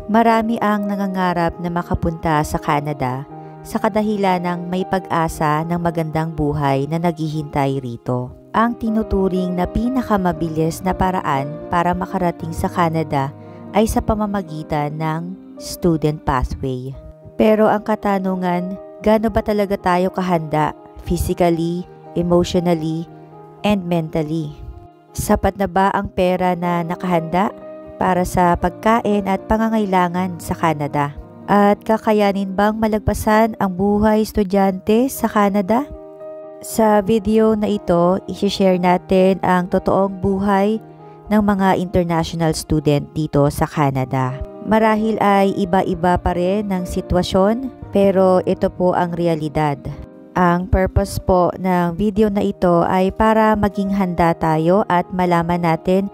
Marami ang nangangarap na makapunta sa Canada sa kadahilan ng may pag-asa ng magandang buhay na naghihintay rito. Ang tinuturing na pinakamabilis na paraan para makarating sa Canada ay sa pamamagitan ng student pathway. Pero ang katanungan, gaano ba talaga tayo kahanda physically, emotionally, and mentally? Sapat na ba ang pera na nakahanda para sa pagkain at pangangailangan sa Canada? At kakayanin bang malagpasan ang buhay estudyante sa Canada? Sa video na ito, i-share natin ang totoong buhay ng mga international student dito sa Canada. Marahil ay iba-iba pa rin ng sitwasyon, pero ito po ang realidad. Ang purpose po ng video na ito ay para maging handa tayo at malaman natin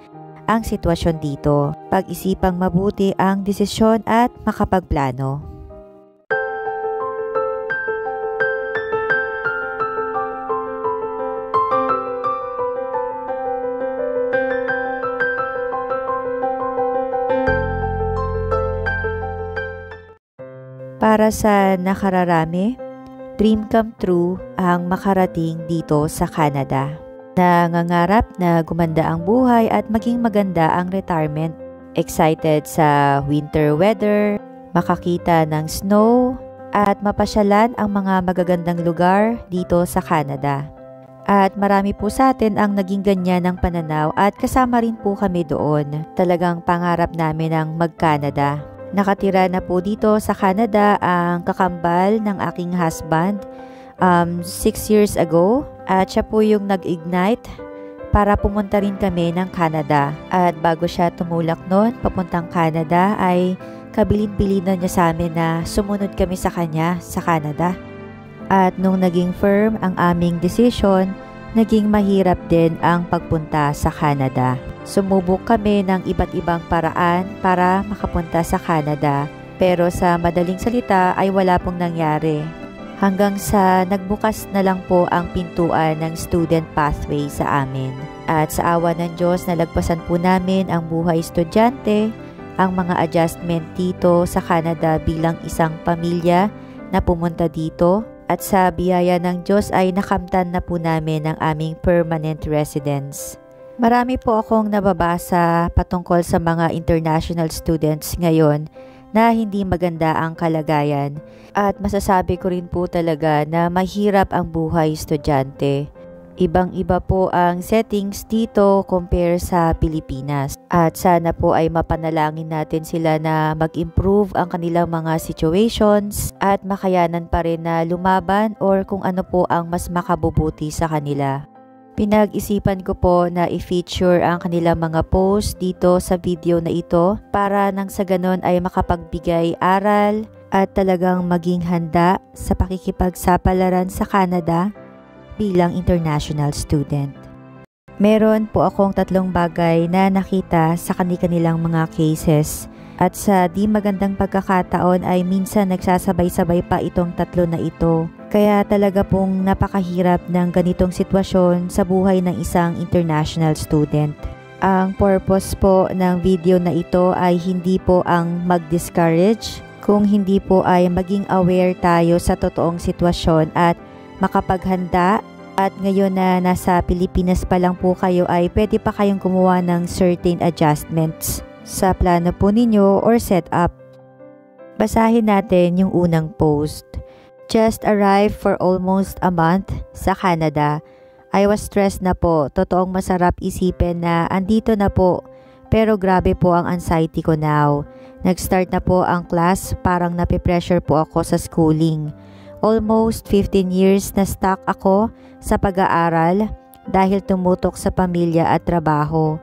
ang sitwasyon dito. Pag-isipang mabuti ang desisyon at makapagplano. Para sa nakararami, dream come true ang makarating dito sa Canada. Nangangarap na gumanda ang buhay at maging maganda ang retirement. Excited sa winter weather, makakita ng snow, at mapasyalan ang mga magagandang lugar dito sa Canada. At marami po sa atin ang naging ganyan ng pananaw at kasama rin po kami doon. Talagang pangarap namin ang mag-Canada. Nakatira na po dito sa Canada ang kakambal ng aking husband 6 years ago. At siya po yung nag-ignite para pumunta rin kami ng Canada. At bago siya tumulak noon papuntang Canada ay kabilin-bilinan niya sa amin na sumunod kami sa kanya sa Canada. At nung naging firm ang aming decision, naging mahirap din ang pagpunta sa Canada. Sumubok kami ng iba't ibang paraan para makapunta sa Canada. Pero sa madaling salita ay wala pong nangyari. Hanggang sa nagbukas na lang po ang pintuan ng student pathway sa amin. At sa awa ng Diyos, nalagpasan po namin ang buhay estudyante, ang mga adjustment dito sa Canada bilang isang pamilya na pumunta dito. At sa biyaya ng Diyos ay nakamtan na po namin ang aming permanent residence. Marami po akong nababasa patungkol sa mga international students ngayon na hindi maganda ang kalagayan. At masasabi ko rin po talaga na mahirap ang buhay estudyante. Ibang-iba po ang settings dito compare sa Pilipinas. At sana po ay mapanalangin natin sila na mag-improve ang kanilang mga situations at makayanan pa rin na lumaban or kung ano po ang mas makabubuti sa kanila. Pinag-isipan ko po na i-feature ang kanilang mga post dito sa video na ito para nang sa ganon ay makapagbigay aral at talagang maging handa sa pakikipagsapalaran sa Canada bilang international student. Meron po akong 3 bagay na nakita sa kanilang mga cases at sa di magandang pagkakataon ay minsan nagsasabay-sabay pa itong 3 na ito. Kaya talaga pong napakahirap ng ganitong sitwasyon sa buhay ng isang international student. Ang purpose po ng video na ito ay hindi po ang mag-discourage, kung hindi po ay maging aware tayo sa totoong sitwasyon at makapaghanda. At ngayon na nasa Pilipinas pa lang po kayo ay pwede pa kayong gumawa ng certain adjustments sa plano po ninyo or setup. Basahin natin yung unang post. Just arrived for almost a month sa Canada. I was stressed na po. Totoong masarap isipin na andito na po. Pero grabe po ang anxiety ko now. Nag-start na po ang class, parang napipressure po ako sa schooling. Almost 15 years na stuck ako sa pag-aaral dahil tumutok sa pamilya at trabaho.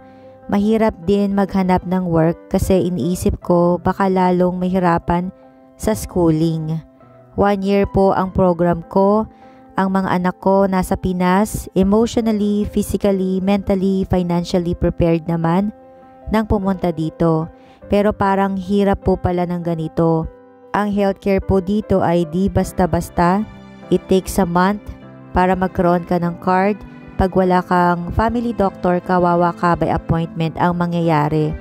Mahirap din maghanap ng work kasi iniisip ko baka lalong mahirapan sa schooling. 1 year po ang program ko. Ang mga anak ko nasa Pinas, emotionally, physically, mentally, financially prepared naman nang pumunta dito. Pero parang hirap po pala ng ganito. Ang healthcare po dito ay di basta-basta. It takes a month para magkaroon ka ng card. Pag wala kang family doctor, kawawa ka by appointment ang mangyayari.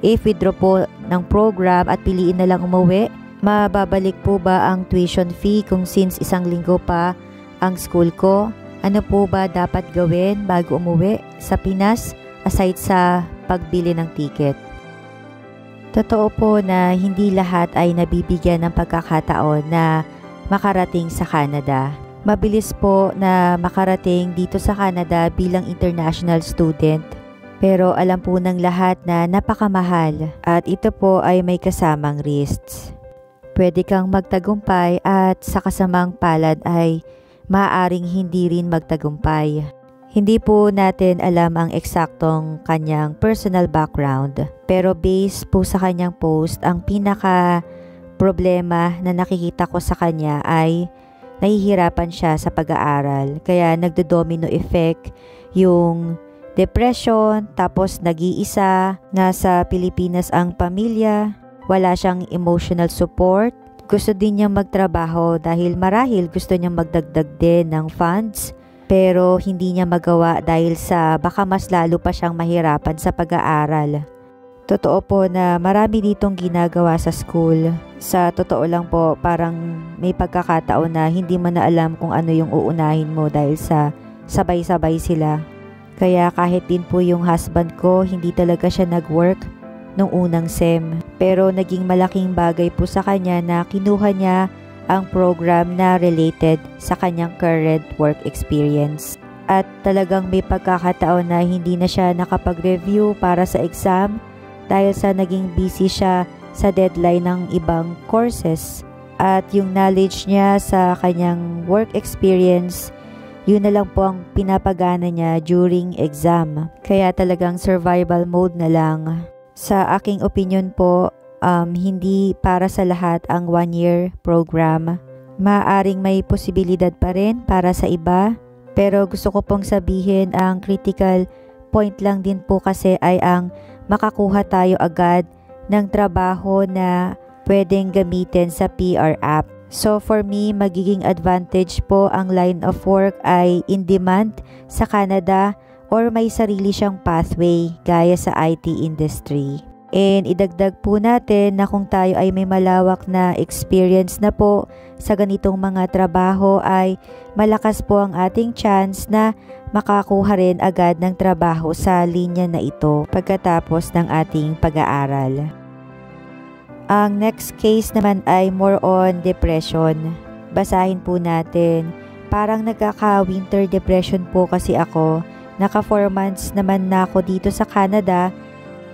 If withdraw po ng program at piliin na lang umuwi, mababalik po ba ang tuition fee kung since isang linggo pa ang school ko? Ano po ba dapat gawin bago umuwi sa Pinas aside sa pagbili ng ticket? Totoo po na hindi lahat ay nabibigyan ng pagkakataon na makarating sa Canada. Mabilis po na makarating dito sa Canada bilang international student. Pero alam po ng lahat na napakamahal at ito po ay may kasamang risks. Pwede kang magtagumpay at sa kasamang palad ay maaaring hindi rin magtagumpay. Hindi po natin alam ang eksaktong kanyang personal background. Pero based po sa kanyang post, ang pinaka problema na nakikita ko sa kanya ay nahihirapan siya sa pag-aaral. Kaya nagdo-domino effect yung depression, tapos nag-iisa, nasa Pilipinas ang pamilya, wala siyang emotional support. Gusto din niyang magtrabaho dahil marahil gusto niyang magdagdag din ng funds, pero hindi niya magawa dahil sa baka mas lalo pa siyang mahirapan sa pag-aaral. Totoo po na marami ditong ginagawa sa school. Sa totoo lang po, parang may pagkakataon na hindi mo na alam kung ano yung uunahin mo dahil sa sabay-sabay sila. Kaya kahit din po yung husband ko, hindi talaga siya nag-work nung unang SEM. Pero naging malaking bagay po sa kanya na kinuha niya ang program na related sa kanyang current work experience. At talagang may pagkakataon na hindi na siya nakapag-review para sa exam dahil sa naging busy siya sa deadline ng ibang courses. At yung knowledge niya sa kanyang work experience, yun na lang po ang pinapagana niya during exam. Kaya talagang survival mode na lang. Sa aking opinion po, hindi para sa lahat ang 1-year program. Maaring may posibilidad pa rin para sa iba. Pero gusto ko pong sabihin, ang critical point lang din po kasi ay ang makakuha tayo agad ng trabaho na pwedeng gamitin sa PR app. So for me, magiging advantage po ang line of work ay in demand sa Canada or may sarili siyang pathway gaya sa IT industry. And idagdag po natin na kung tayo ay may malawak na experience na po sa ganitong mga trabaho ay malakas po ang ating chance na makakuha rin agad ng trabaho sa linya na ito pagkatapos ng ating pag-aaral. Ang next case naman ay more on depression. Basahin po natin. Parang nagkaka-winter depression po kasi ako. Naka 4 months naman na ako dito sa Canada.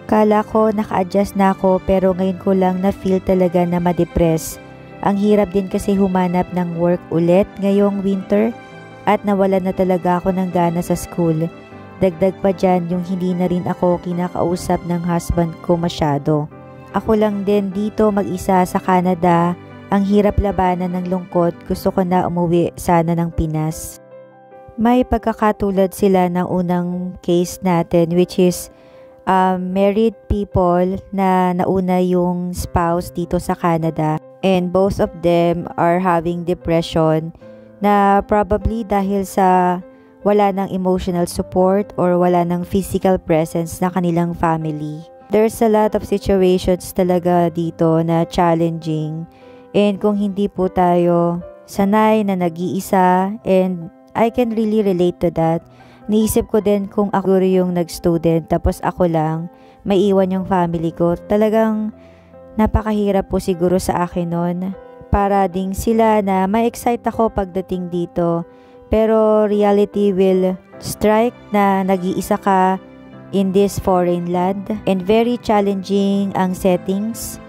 Kala ko naka-adjust na ako pero ngayon ko lang na-feel talaga na ma-depress. Ang hirap din kasi humanap ng work ulit ngayong winter at nawala na talaga ako ng gana sa school. Dagdag pa dyan yung hindi na rin ako kinakausap ng husband ko masyado. Ako lang din dito mag-isa sa Canada. Ang hirap labanan ng lungkot. Gusto ko na umuwi sana ng Pinas. May pagkakatulad sila ng unang case natin which is married people na nauna yung spouse dito sa Canada. And both of them are having depression na probably dahil sa wala ng emotional support or wala ng physical presence na kanilang family. There's a lot of situations talaga dito na challenging and kung hindi po tayo sanay na nag-iisa, and I can really relate to that. Niisip ko din kung ako yung nag-student tapos ako lang, maiwan yung family ko. Talagang napakahirap po siguro sa akin nun. Para ding sila na ma-excite ako pagdating dito. Pero reality will strike na nag-iisa ka in this foreign land and very challenging ang settings.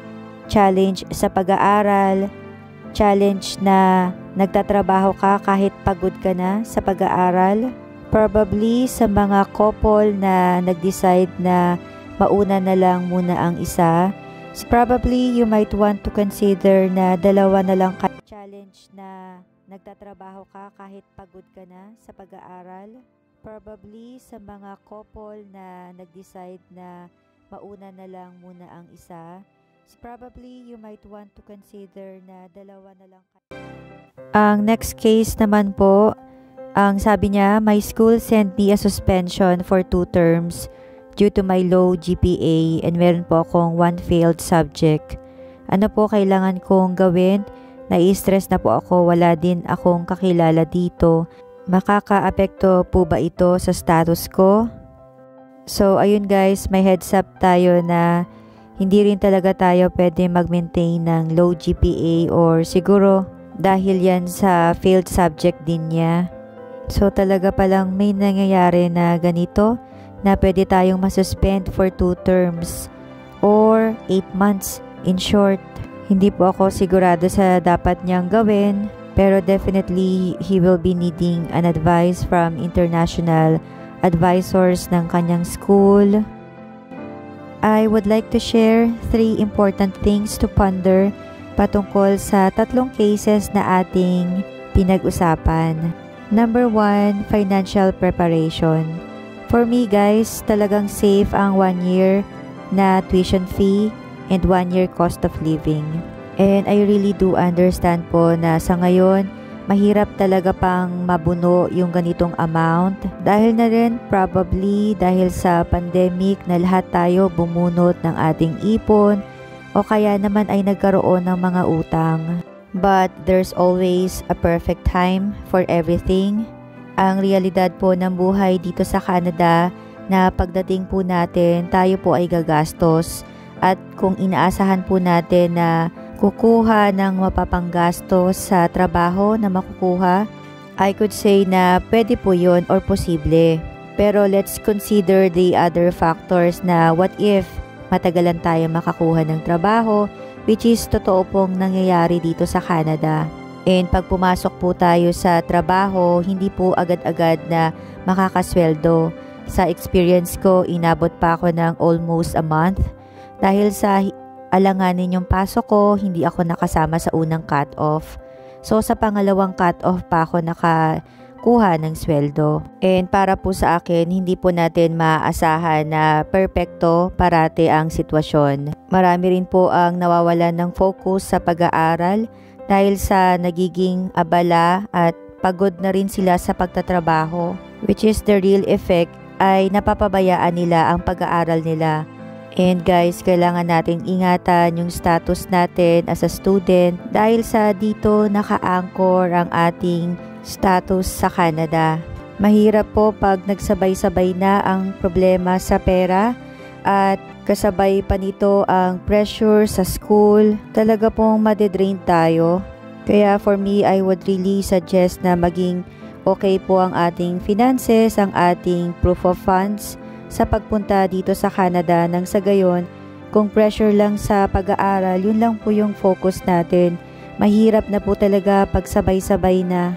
Challenge sa pag-aaral, challenge na nagtatrabaho ka kahit pagod ka na sa pag-aaral. Probably sa mga couple na nag-decide na mauna na lang muna ang isa, probably you might want to consider na dalawa na lang ka. Challenge na nagtatrabaho ka kahit pagod ka na sa pag-aaral. Probably sa mga couple na nag-decide na mauna na lang muna ang isa, probably you might want to consider na dalawa na lang kayo. Ang next case naman po, ang sabi niya, my school sent me a suspension for 2 terms due to my low GPA and meron po akong one failed subject. Ano po kailangan kong gawin? Nai-stress na po ako, wala din akong kakilala dito. Makakaapekto po ba ito sa status ko? So ayun guys, may heads up tayo na hindi rin talaga tayo pwede mag-maintain ng low GPA or siguro dahil yan sa failed subject din niya. So talaga palang may nangyayari na ganito na pwede tayong masuspend for 2 terms or 8 months. In short, hindi po ako sigurado sa dapat niyang gawin, pero definitely he will be needing an advice from international advisors ng kanyang school. I would like to share 3 important things to ponder patungkol sa 3 cases na ating pinag-usapan. Number 1, financial preparation. For me guys, talagang safe ang 1 year na tuition fee and 1 year cost of living. And I really do understand po na sa ngayon, mahirap talaga pang mabuno yung ganitong amount. Dahil na rin probably dahil sa pandemic na lahat tayo bumunot ng ating ipon o kaya naman ay nagkaroon ng mga utang. But there's always a perfect time for everything. Ang realidad po ng buhay dito sa Canada na pagdating po natin, tayo po ay gagastos. At kung inaasahan po natin na kukuha ng mapapanggastos sa trabaho na makukuha, I could say na pwede po yun or posible. Pero let's consider the other factors na what if matagalan tayo makakuha ng trabaho, which is totoo pong nangyayari dito sa Canada. And pag pumasok po tayo sa trabaho, hindi po agad-agad na makakasweldo. Sa experience ko, inabot pa ako ng almost a month. Dahil sa alanganin yung pasok ko, hindi ako nakasama sa unang cut-off. So sa pangalawang cut-off pa ako nakakuha ng sweldo. And para po sa akin, hindi po natin maaasahan na perpekto parate ang sitwasyon. Marami rin po ang nawawalan ng focus sa pag-aaral dahil sa nagiging abala at pagod na rin sila sa pagtatrabaho, which is the real effect ay napapabayaan nila ang pag-aaral nila. And guys, kailangan nating ingatan yung status natin as a student dahil sa dito naka-anchor ang ating status sa Canada. Mahirap po pag nagsabay-sabay na ang problema sa pera at kasabay pa nito ang pressure sa school. Talaga pong madedrain tayo. Kaya for me, I would really suggest na maging okay po ang ating finances, ang ating proof of funds sa pagpunta dito sa Canada. Nang sa gayon, kung pressure lang sa pag-aaral, yun lang po yung focus natin. Mahirap na po talaga pag sabay-sabay na.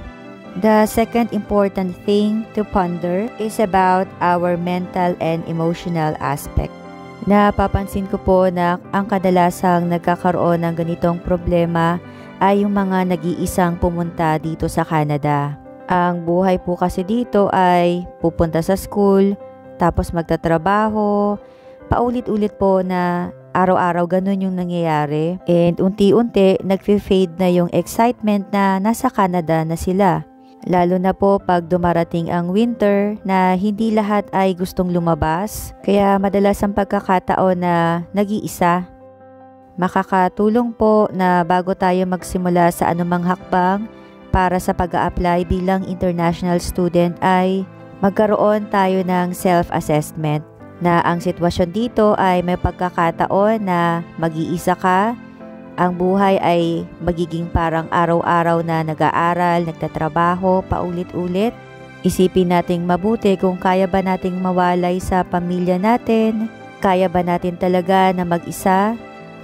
The second important thing to ponder is about our mental and emotional aspect. Napapansin ko po na ang kadalasang nagkakaroon ng ganitong problema ay yung mga nag-iisang pumunta dito sa Canada. Ang buhay po kasi dito ay pupunta sa school, tapos magtatrabaho, paulit-ulit po na araw-araw ganun yung nangyayari. And unti-unti, nag-fade na yung excitement na nasa Canada na sila. Lalo na po pag dumarating ang winter na hindi lahat ay gustong lumabas. Kaya madalas ang pagkakataon na nag-iisa. Makakatulong po na bago tayo magsimula sa anumang hakbang para sa pag-a-apply bilang international student ay magkaroon tayo ng self-assessment na ang sitwasyon dito ay may pagkakataon na mag-iisa ka, ang buhay ay magiging parang araw-araw na nag-aaral, nagtatrabaho, paulit-ulit. Isipin nating mabuti kung kaya ba nating mawalay sa pamilya natin, kaya ba natin talaga na mag-isa,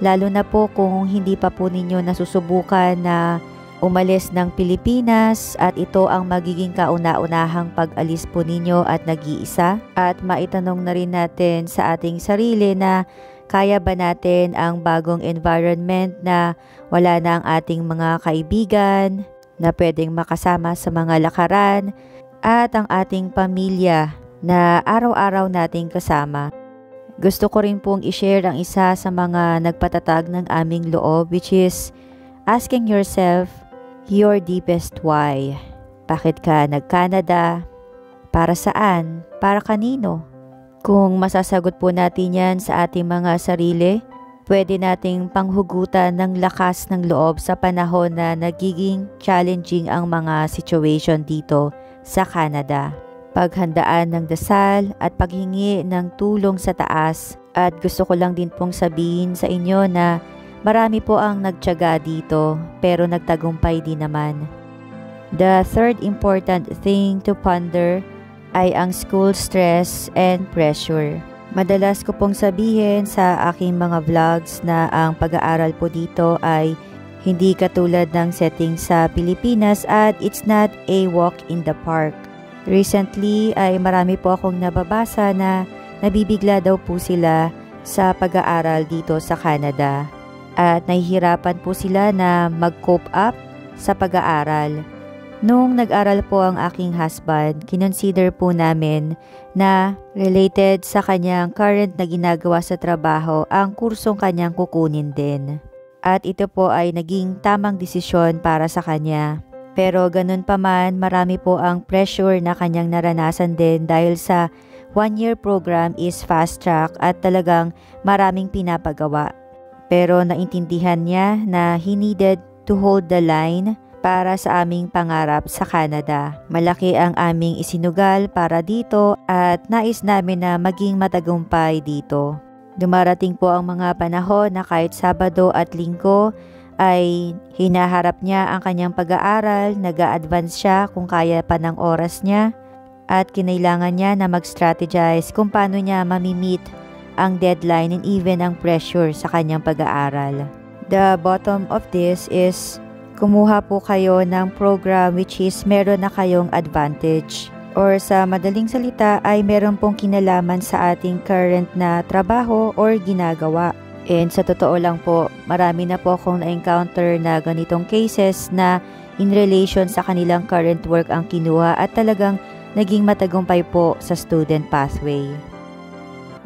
lalo na po kung hindi pa po ninyo nasusubukan na umalis ng Pilipinas at ito ang magiging kauna-unahang pag-alis po ninyo at nag-iisa. At maitanong na rin natin sa ating sarili na kaya ba natin ang bagong environment na wala na ang ating mga kaibigan na pwedeng makasama sa mga lakaran at ang ating pamilya na araw-araw nating kasama. Gusto ko rin pong i-share ang isa sa mga nagpatatag ng aming loob, which is asking yourself your deepest why. Bakit ka nag-Canada? Para saan? Para kanino? Kung masasagot po natin yan sa ating mga sarili, pwede nating panghugutan ng lakas ng loob sa panahon na nagiging challenging ang mga situation dito sa Canada. Paghandaan ng dasal at paghingi ng tulong sa taas. At gusto ko lang din pong sabihin sa inyo na marami po ang nagtiyaga dito pero nagtagumpay din naman. The third important thing to ponder ay ang school stress and pressure. Madalas ko pong sabihin sa aking mga vlogs na ang pag-aaral po dito ay hindi katulad ng setting sa Pilipinas at it's not a walk in the park. Recently ay marami po akong nababasa na nabibigla daw po sila sa pag-aaral dito sa Canada at nahihirapan po sila na mag-cope up sa pag-aaral. Nung nag-aral po ang aking husband, kinonsider po namin na related sa kanyang current na ginagawa sa trabaho ang kursong kanyang kukunin din. At ito po ay naging tamang desisyon para sa kanya. Pero ganun pa man, marami po ang pressure na kanyang naranasan din dahil sa 1-year program is fast track at talagang maraming pinapagawa. Pero naintindihan niya na he needed to hold the line para sa aming pangarap sa Canada. Malaki ang aming isinugal para dito at nais namin na maging matagumpay dito. Dumarating po ang mga panahon na kahit Sabado at Linggo ay hinaharap niya ang kanyang pag-aaral, nag-a-advance siya kung kaya pa ng oras niya at kinailangan niya na mag-strategize kung paano niya mamimit ang deadline and even ang pressure sa kanyang pag-aaral. The bottom of this is kumuha po kayo ng program which is meron na kayong advantage. Or sa madaling salita ay meron pong kinalaman sa ating current na trabaho or ginagawa. And sa totoo lang po, marami na po akong na-encounter na ganitong cases na in relation sa kanilang current work ang kinuha at talagang naging matagumpay po sa student pathway.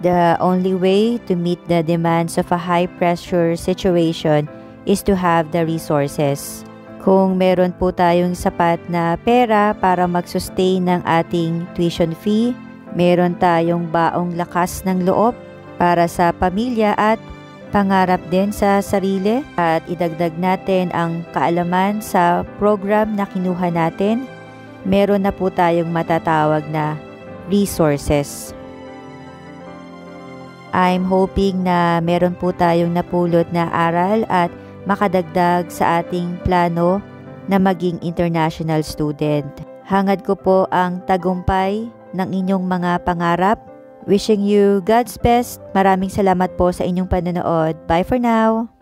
The only way to meet the demands of a high-pressure situation is to have the resources. Kung meron po tayong sapat na pera para mag-sustain ng ating tuition fee, meron tayong baong lakas ng loob para sa pamilya at pangarap din sa sarili at idagdag natin ang kaalaman sa program na kinuha natin, meron na po tayong matatawag na resources. I'm hoping na meron po tayong napulot na aral at makadagdag sa ating plano na maging international student. Hangad ko po ang tagumpay ng inyong mga pangarap. Wishing you God's best. Maraming salamat po sa inyong panonood. Bye for now!